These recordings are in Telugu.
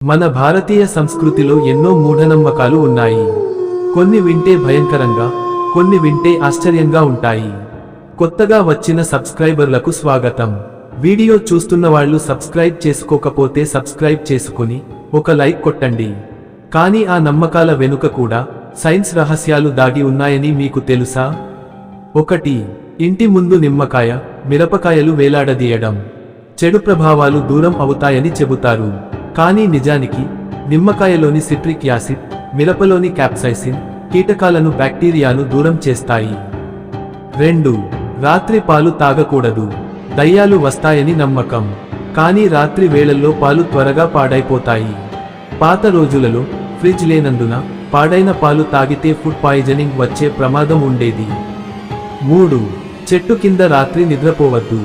మన భారతీయ సంస్కృతిలో ఎన్నో మూఢనమ్మకాలు ఉన్నాయి. కొన్ని వింటే భయంకరంగా, కొన్ని వింటే ఆశ్చర్యంగా ఉంటాయి. కొత్తగా వచ్చిన సబ్స్క్రైబర్లకు స్వాగతం. వీడియో చూస్తున్న వాళ్ళు సబ్స్క్రైబ్ చేసుకోకపోతే సబ్స్క్రైబ్ చేసుకుని ఒక లైక్ కొట్టండి. కానీ ఆ నమ్మకాల వెనుక కూడా సైన్స్ రహస్యాలు దాగి ఉన్నాయని మీకు తెలుసా? 1. ఇంటి ముందు నిమ్మకాయ, మిరపకాయలు వేలాడదీయడం. చెడు ప్రభావాలు దూరం అవుతాయని చెబుతారు. కానీ నిజానికి నిమ్మకాయలోని సిట్రిక్ యాసిడ్, మిరపలోని క్యాప్సైసిన్ కీటకాలను, బ్యాక్టీరియాను దూరం చేస్తాయి. 2. రాత్రి పాలు తాగకూడదు. దయ్యాలు వస్తాయని నమ్మకం. కానీ రాత్రి వేళల్లో పాలు త్వరగా పాడైపోతాయి. పాత రోజులలో ఫ్రిడ్జ్ లేనందున పాడైన పాలు తాగితే ఫుడ్ పాయిజనింగ్ వచ్చే ప్రమాదం ఉండేది. 3. చెట్టు కింద రాత్రి నిద్రపోవద్దు.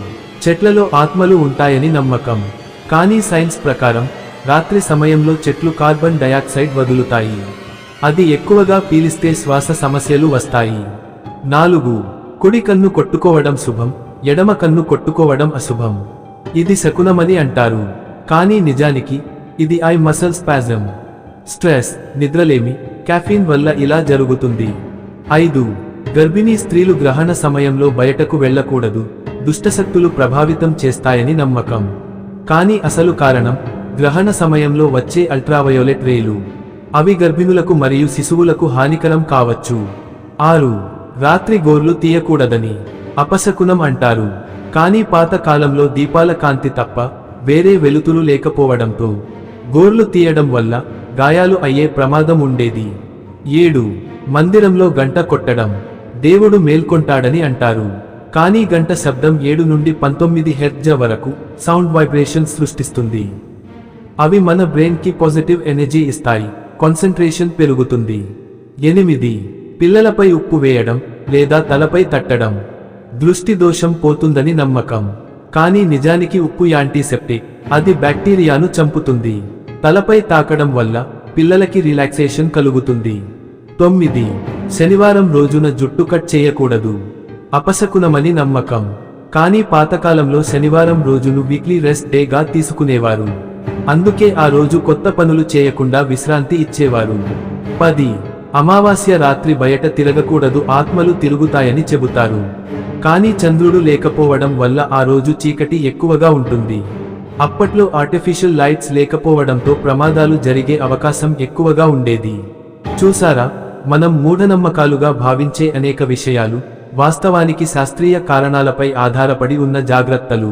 చెట్లలో ఆత్మలు ఉంటాయని నమ్మకం. కానీ సైన్స్ ప్రకారం రాత్రి సమయంలో చెట్లు కార్బన్ డయాక్సైడ్ వదులుతాయి. అది ఎక్కువగా పీలిస్తే శ్వాస సమస్యలు వస్తాయి. 4. కుడి కన్ను కొట్టుకోవడం శుభం, ఎడమ కన్ను కొట్టుకోవడం అశుభం. ఇది శకునమని అంటారు. కానీ నిజానికి ఇది ఐ మసల్ స్పాజం. స్ట్రెస్, నిద్రలేమి, కాఫీన్ వల్ల ఇలా జరుగుతుంది. 5. గర్భిణీ స్త్రీలు గ్రహణ సమయంలో బయటకు వెళ్ళకూడదు. దుష్టశక్తులు ప్రభావితం చేస్తాయని నమ్మకం. కానీ అసలు కారణం గ్రహణ సమయంలో వచ్చే అల్ట్రావయోలెట్ రేలు. అవి గర్భిణులకు మరియు శిశువులకు హానికరం కావచ్చు. 6. రాత్రి గోర్లు తీయకూడదని అపశకునం అంటారు. కానీ పాత కాలంలో దీపాల కాంతి తప్ప వేరే వెలుతురు లేకపోవడంతో గోర్లు తీయడం వల్ల గాయాలు అయ్యే ప్రమాదం ఉండేది. 7. మందిరంలో గంట కొట్టడం దేవుడు మేల్కొంటాడని అంటారు. కానీ గంట శబ్దం 7 నుండి 19 హెర్ట్జ్ వరకు సౌండ్ వైబ్రేషన్ సృష్టిస్తుంది. అవి మన బ్రెయిన్ కి పాజిటివ్ ఎనర్జీ ఇస్తాయి, కాన్సంట్రేషన్ పెరుగుతుంది. 8. పిల్లలపై ఉప్పు వేయడం లేదా తలపై తట్టడం దృష్టి దోషం పోతుందని నమ్మకం. కానీ నిజానికి ఉప్పు యాంటీసెప్టిక్, అది బ్యాక్టీరియాను చంపుతుంది. తలపై తాకడం వల్ల పిల్లలకి రిలాక్సేషన్ కలుగుతుంది. 9. శనివారం రోజున జుట్టు కట్ చేయకూడదు. అపశకునమని నమ్మకం. కానీ పాతకాలంలో శనివారం రోజును వీక్లీ రెస్ట్ డేగా తీసుకునేవారు. అందుకే ఆ రోజు కొత్త పనులు చేయకుండా విశ్రాంతి ఇచ్చేవారు. 10. అమావాస్య రాత్రి బయట తిరగకూడదు, ఆత్మలు తిరుగుతాయని చెబుతారు. కానీ చంద్రుడు లేకపోవడం వల్ల ఆ రోజు చీకటి ఎక్కువగా ఉంటుంది. అప్పట్లో ఆర్టిఫిషియల్ లైట్స్ లేకపోవడంతో ప్రమాదాలు జరిగే అవకాశం ఎక్కువగా ఉండేది. చూసారా, మనం మూఢనమ్మకాలుగా భావించే అనేక విషయాలు వాస్తవానికి శాస్త్రీయ కారణాలపై ఆధారపడి ఉన్న జాగ్రత్తలు.